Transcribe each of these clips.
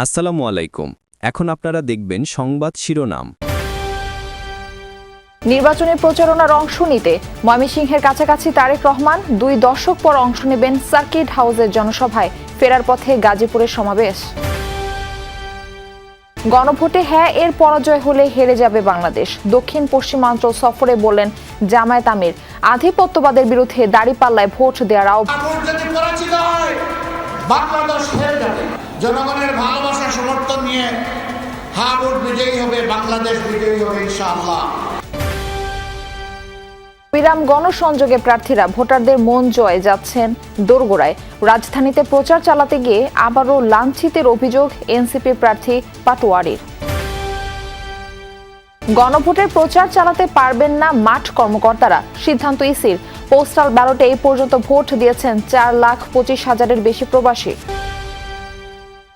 আসসালামু আলাইকুম। এখন আপনারা দেখবেন সংবাদ শিরোনাম। নির্বাচনের প্রচারণার অংশ নিতে ময়মনসিংহের কাছাকাছি তারেক রহমান 2 দশক পর অংশ নেবেন সার্কিট হাউসের জনসভায়, ফেরার পথে গাজীপুরের সমাবেশ। গণভোটে হ্যাঁ এর পরাজয় হলে হেরে যাবে বাংলাদেশ, দক্ষিণ পশ্চিমাঞ্চল সফরে বললেন জামায়াত আমির। আধিপত্যবাদের বিরুদ্ধে দাঁড়িপাল্লায় ভোট দেওয়ার আহ্বান। বাংলাদেশ হেরে যাবে, জনগণের ভালোবাসা সমর্থন নিয়ে হ্যাঁ ভোট বিজয়ী হবে, বাংলাদেশ বিজয়ী হবে ইনশাআল্লাহ। বিরাম গণসংযোগে প্রার্থীরা ভোটারদের মন জয়ে যাচ্ছেন দোরগোড়ায়। রাজধানীতে প্রচার চালাতে গিয়ে আবারও লাঞ্ছিতের অভিযোগ এনসিপি প্রার্থী পাটোয়ারির। গণভোটের প্রচার চালাতে পারবেন না মাঠ কর্মকর্তারা, সিদ্ধান্ত ইসির। পোস্টাল ব্যালটে এই পর্যন্ত ভোট দিয়েছেন 4,25,000-এর বেশি প্রবাসী।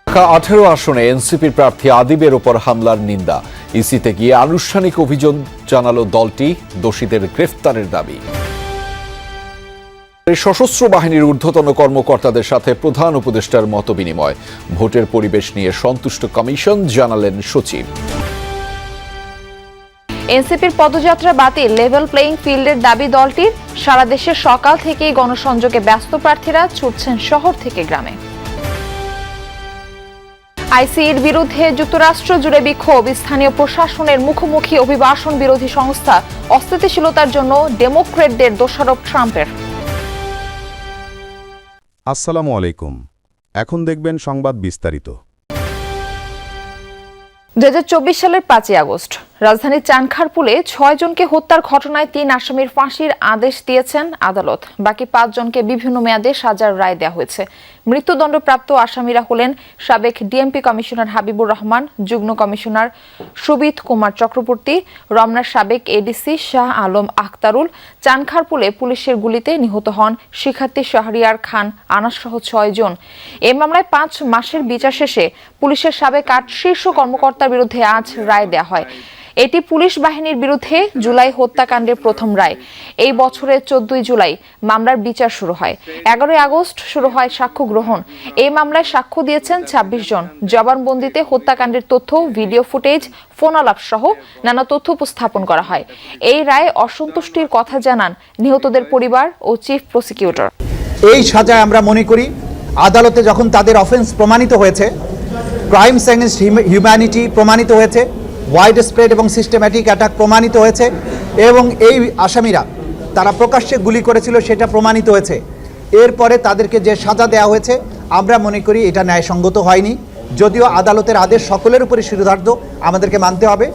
18 আসনে এনসিপির প্রার্থী আদিবের ওপর হামলার নিন্দা, ইসিতে গিয়ে আনুষ্ঠানিক অভিযোগ জানালো দলটি, দোষীদের গ্রেফতারের দাবি। সশস্ত্র বাহিনীর ঊর্ধ্বতন কর্মকর্তাদের সাথে প্রধান উপদেষ্টার মতবিনিময়, ভোটের পরিবেশ নিয়ে সন্তুষ্ট কমিশন, জানালেন সচিব। এনসিপির পদযাত্রা বাতিল, লেভেল প্লেইং ফিল্ডের দাবি দলটির। সারা দেশে সকাল থেকেই গণসংযোগে ব্যস্ত প্রার্থীরা ছুটছেন শহর থেকে গ্রামে। আইসিইর বিরুদ্ধে যুক্তরাষ্ট্র জুড়ে বিক্ষোভ, স্থানীয় প্রশাসনের মুখোমুখি অভিবাসন বিরোধী সংস্থা। অস্থিতিশীলতার জন্য ডেমোক্রেটদের দোষারোপ ট্রাম্পের। আসসালামু আলাইকুম। এখন দেখবেন সংবাদ বিস্তারিত। 2024 সালের 5 আগস্ট রাজধানীর চানখারপুলে 6 জনকে হত্যার ঘটনায় 3 আসামির ফাঁসির আদেশ দিয়েছেন আদালত। বাকি 5 জনকে বিভিন্ন মেয়াদে সাজার রায় দেওয়া হয়েছে। মৃত্যুদণ্ডপ্রাপ্ত আসামিরা হলেন সাবেক ডিএমপি কমিশনার হাবিবুর রহমান, যুগ্ম কমিশনার সুবিত কুমার চক্রবর্তী, রমনার সাবেক এডিসি শাহ আলম আখতারুল। চানখারপুলে পুলিশের গুলিতে নিহত হন শিক্ষার্থী শাহরিয়ার খান আনাসসহ 6 জন। এই মামলায় 5 মাসের বিচার শেষে পুলিশের সাবেক 8 শীর্ষ কর্মকর্তার বিরুদ্ধে আজ রায় দেওয়া হয়। এটি পুলিশ বাহিনীর বিরুদ্ধে জুলাই হত্যাকাণ্ডের প্রথম রায়। এই বছরের 14 জুলাই মামলার বিচার শুরু হয়। 11 আগস্ট শুরু হয় সাক্ষ্য গ্রহণ। এই মামলায় সাক্ষ্য দিয়েছেন 26 জন। জবানবন্দিতে হত্যাকাণ্ডের তথ্য, ভিডিও ফুটেজ, ফোন আলাপ সহ নানা তথ্য উপস্থাপন করা হয়। এই রায়ে অসন্তুষ্টির কথা জানান নিহতদের পরিবার ও চিফ প্রসিকিউটর। এই সাজায় আমরা মনে করি আদালতে যখন তাদের অফেন্স প্রমাণিত হয়েছে, ক্রাইমস এগেইনস্ট হিউম্যানিটি প্রমাণিত হয়েছে, ওয়াইড স্প্রেড এবং সিস্টেম্যাটিক অ্যাটাক প্রমাণিত হয়েছে এবং এই আসামিরা তারা প্রকাশ্যে গুলি করেছিল সেটা প্রমাণিত হয়েছে। এরপরে তাদেরকে যে সাজা দেওয়া হয়েছে আমরা মনে করি এটা ন্যায়সঙ্গত হয়নি। যদিও আদালতের আদেশ সকলের উপরে শিরোধার্য, আমাদেরকে মানতে হবে।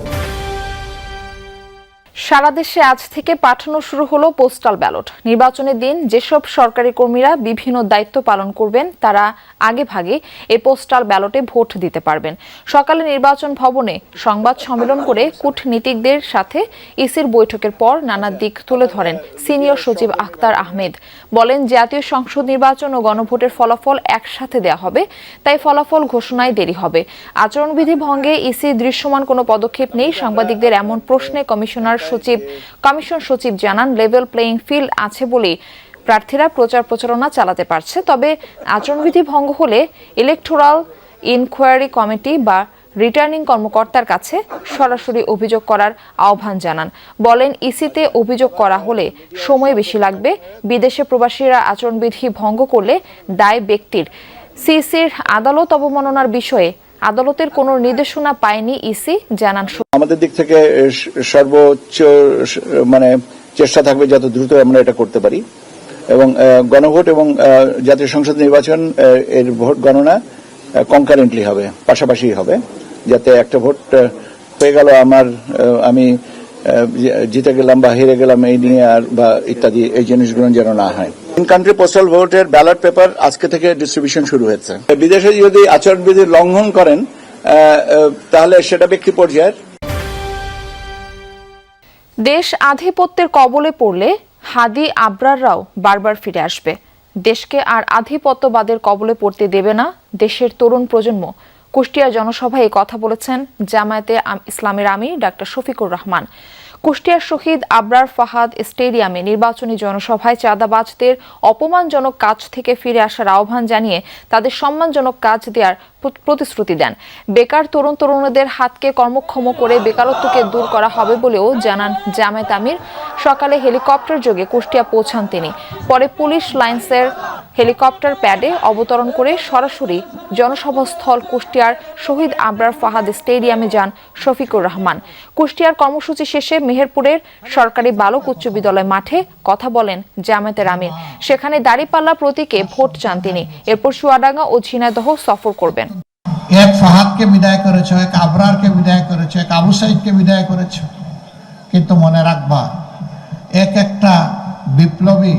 সারা দেশে আজ থেকে পাঠানো শুরু হলো পোস্টাল ব্যালট। নির্বাচনের দিন যেসব সরকারি কর্মীরা বিভিন্ন দায়িত্ব পালন করবেন তারা আগে ভাগে এই পোস্টাল ব্যালটে ভোট দিতে পারবেন। সকালে নির্বাচন ভবনে সংবাদ সম্মেলন করে কূটনীতিকদের সাথে ইসির বৈঠকের পর নানা দিক তুলে ধরেন সিনিয়র সচিব আখতার আহমেদ। বলেন, জাতীয় সংসদ নির্বাচন ও গণভোটের ফলাফল একসাথে দেওয়া হবে, তাই ফলাফল ঘোষণায় দেরি হবে। আচরণবিধি ভঙ্গে ইসি দৃশ্যমান কোনো পদক্ষেপ নেই। সাংবাদিকদের এমন প্রশ্নে কমিশন সচিব জানান, লেভেল প্লেইং ফিল্ড আছে বলেই প্রার্থীরা প্রচারণা চালাতে পারছে। তবে আচরণবিধি ভঙ্গ হলে ইলেকটোরাল ইনকোয়ারি কমিটি বা রিটার্নিং কর্মকর্তার কাছে সরাসরি অভিযোগ করার আহ্বান জানান। বলেন, ইসিতে অভিযোগ করা হলে সময় বেশি লাগবে। বিদেশে প্রবাসীরা আচরণবিধি ভঙ্গ করলে দায় ব্যক্তির। সিসির আদালত অবমাননার বিষয়ে আদালতের কোনো নির্দেশনা পায়নি ইসি, জানান। আমাদের দিক থেকে সর্বোচ্চ চেষ্টা থাকবে যত দ্রুত আমরা এটা করতে পারি এবং গণভোট এবং জাতীয় সংসদ নির্বাচন এর ভোট গণনা কনকারেন্টলি হবে, পাশাপাশি হবে, যাতে একটা ভোট হয়ে গেল আমি জিতে গেলাম বা হেরে গেলাম এই নিয়ে আর বা ইত্যাদি এই জিনিসগুলো যেন না হয়। ইন কান্ট্রি পোস্টাল ভোটের ব্যালট পেপার আজকে থেকে ডিস্ট্রিবিউশন শুরু হয়েছে। বিদেশে যদি আচরণবিধি লঙ্ঘন করেন তাহলে সেটা ব্যক্তি পর্যায়ের। দেশ আধিপত্যের কবলে পড়লে হাদি আবরাররাও বারবার ফিরে আসবে। দেশকে আর আধিপত্যবাদের কবলে পড়তে দেবে না দেশের তরুণ প্রজন্ম। কুষ্টিয়া জনসভায় কথা বলেছেন জামায়াতে ইসলামের আমির ডাক্তার শফিকুর রহমান। কুষ্টিয়ার শহীদ আবরার ফাহাদ স্টেডিয়ামে নির্বাচনী জনসভায় চাঁদাবাজদের অপমানজনক কাজ থেকে ফিরে আসার আহ্বান জানিয়ে তাদের সম্মানজনক কাজ দেওয়ার প্রতিশ্রুতি দেন। বেকার তরুণদের হাতকে কর্মক্ষম করে বেকারত্বকে দূর করা হবে বলেও জানান জামায়াত আমির। সকালে হেলিকপ্টার যোগে কুষ্টিয়া পৌঁছান তিনি। পরে পুলিশ লাইন্সের হেলিকপ্টার প্যাডে অবতরণ করে সরাসরি জনসভাস্থল কুষ্টিয়ার শহীদ আবরার ফাহাদ স্টেডিয়ামে যান শফিকুর রহমান। কুষ্টিয়ার কর্মসূচি শেষে মেহেরপুরের সরকারি বালক উচ্চ বিদ্যালয় মাঠে কথা বলেন জামায়াতের আমির। সেখানে দাঁড়িপাল্লা প্রতীকে ভোট চান তিনি। এরপর চুয়াডাঙ্গা ও ঝিনাইদহ সফর করবেন। এক ফাহাদকে বিদায় করেছ, এক আবরারকে বিদায় করেছ, এক আবু সাইদকে বিদায় করেছ, কিন্তু মনে রাখবা একটা বিপ্লবী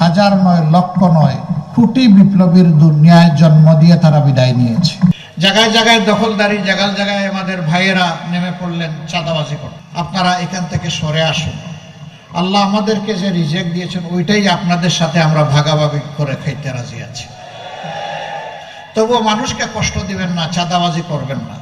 হাজার নয়, লক্ষ নয়, কোটি বিপ্লবীর দুনিয়ায় জন্ম দিয়ে তারা বিদায় নিয়েছে। জায়গায় জায়গায় দখলদারি, জায়গায় জায়গায় আমাদের ভাইয়েরা নেমে পড়লেন চাঁদাবাজি করতে। আপনারা এখান থেকে সরে আসুন। আল্লাহ আমাদেরকে যে রিজেক্ট দিয়েছেন ওইটাই আপনাদের সাথে আমরা ভাগাভাগি করে খাইতে রাজি আছি। তবুও মানুষকে কষ্ট দিবেন না, চাঁদাবাজি করবেন না।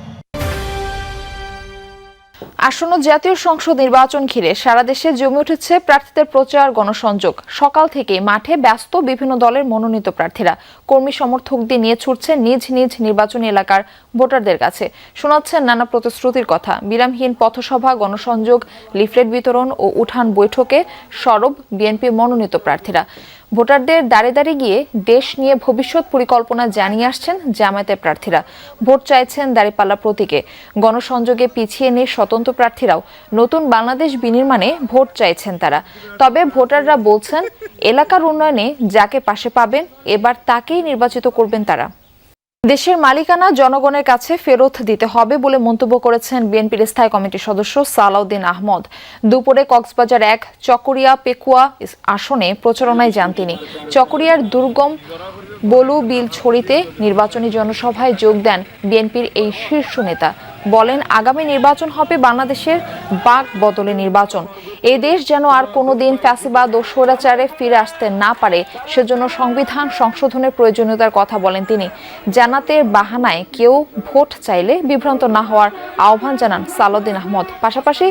আসন্ন জাতীয় সংসদ নির্বাচন ঘিরে সারা দেশে জমে উঠেছে প্রার্থীদের প্রচার গণসংযোগ। সকাল থেকে মাঠে ব্যস্ত বিভিন্ন দলের মনোনীত প্রার্থীরা। কর্মী সমর্থকদের নিয়ে ছুটছে নিজ নিজ নির্বাচনী এলাকার ভোটারদের কাছে। শোনাচ্ছেন নানা প্রতিশ্রুতির কথা। বিরামহীন পথসভা, গণসংযোগ, লিফলেট বিতরণ ও উঠান বৈঠকে সরব বিএনপি মনোনীত প্রার্থীরা। ভোটারদের দাঁড়িয়ে দাঁড়িয়ে গিয়ে দেশ নিয়ে ভবিষ্যৎ পরিকল্পনা জানিয়ে আসছেন জামায়াতের প্রার্থীরা। ভোট চাইছেন দাঁড়িপাল্লা প্রতীকে। গণসংযোগে পিছিয়ে নেই স্বতন্ত্র প্রার্থীরাও। নতুন বাংলাদেশ বিনির্মাণে ভোট চাইছেন তারা। তবে ভোটাররা বলছেন এলাকার উন্নয়নে যাকে পাশে পাবেন এবার তাকেই নির্বাচিত করবেন তারা। দেশের মালিকানা জনগণের কাছে ফেরত দিতে হবে বলে মন্তব্য করেছেন বিএনপির স্থায়ী কমিটির সদস্য সালাউদ্দিন আহমদ। দুপুরে কক্সবাজার 1 চকরিয়া পেকুয়া আসনে প্রচারণায় যান তিনি। চকরিয়ার দুর্গম বলু বিল ছড়িতে নির্বাচনী জনসভায় যোগ দেন বিএনপির এই শীর্ষ নেতা। বলেন আগামী নির্বাচন হবে বাংলাদেশের বাক বদলে নির্বাচন। এই দেশ যেন আর কোনোদিন ফ্যাসিবাদ ও স্বৈরাচারে ফিরে আসতে না পারে সেজন্য সংবিধান সংশোধনের প্রয়োজনীয়তার কথা বলেন তিনি। জান্নাতের বাহানায় কেউ ভোট চাইলে বিভ্রান্ত না হওয়ার আহ্বান জানান সালাউদ্দিন আহমদ। পাশাপাশি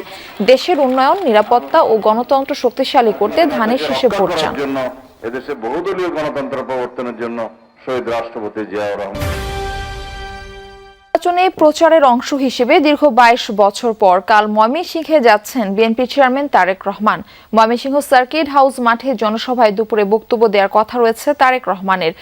দেশের উন্নয়ন, নিরাপত্তা ও গণতন্ত্র শক্তিশালী করতে ধানের শীষে ভোট চান। এদেশে বহুদলীয় গণতন্ত্র প্রবর্তনের জন্য শহীদ রাষ্ট্রপতি জিয়াউর রহমান। নির্বাচনে প্রচারের অংশ হিসেবে দীর্ঘ 22 বছর পর কাল ময়মনসিংহে যাচ্ছেন BNP chairman Tarique Rahman. Mymensingh circuit house মাঠে জনসভায় দুপুরে বক্তব্য দেওয়ার কথা রয়েছে তারেক রহমানের।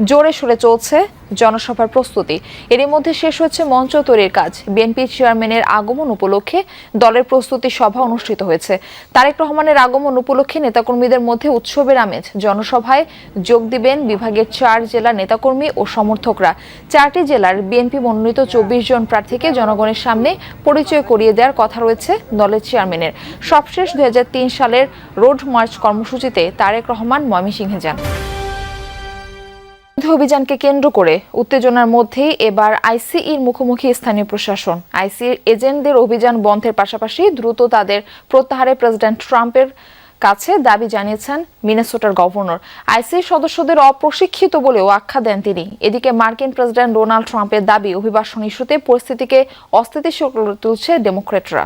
জোরে সোরে চলছে জনসভার প্রস্তুতি। এরই মধ্যে শেষ হচ্ছে মঞ্চ তৈরির কাজ। বিএনপি চেয়ারম্যানের আগমন উপলক্ষে দলের প্রস্তুতি সভা অনুষ্ঠিত হয়েছে। তারেক রহমানের আগমন উপলক্ষে নেতাকর্মীদের মধ্যে উৎসবের আমেজ। জনসভায় যোগ দিবেন বিভাগের 4 জেলার নেতাকর্মী ও সমর্থকরা। 4টি জেলার বিএনপি মনোনীত 24 জন প্রার্থীকে জনগণের সামনে পরিচয় করিয়ে দেওয়ার কথা রয়েছে দলের চেয়ারম্যানের। সবশেষ 2003 সালের রোড মার্চ কর্মসূচিতে তারেক রহমান ময়মনসিংহে যান। অভিযানকে কেন্দ্র করে উত্তেজনার মধ্যেই এবার আইসিইর মুখোমুখি স্থানীয় প্রশাসন। আইসিইর এজেন্টদের অভিযান বন্ধের পাশাপাশি দ্রুত তাদের প্রত্যাহারে প্রেসিডেন্ট ট্রাম্পের কাছে দাবি জানিয়েছেন মিনেসোটার গভর্নর। আইসিইর সদস্যদের অপ্রশিক্ষিত বলেও আখ্যা দেন তিনি। এদিকে মার্কিন প্রেসিডেন্ট ডোনাল্ড ট্রাম্পের দাবি অভিবাসন ইস্যুতে পরিস্থিতিকে অস্থিতিশীল করে তুলছে ডেমোক্র্যাটরা।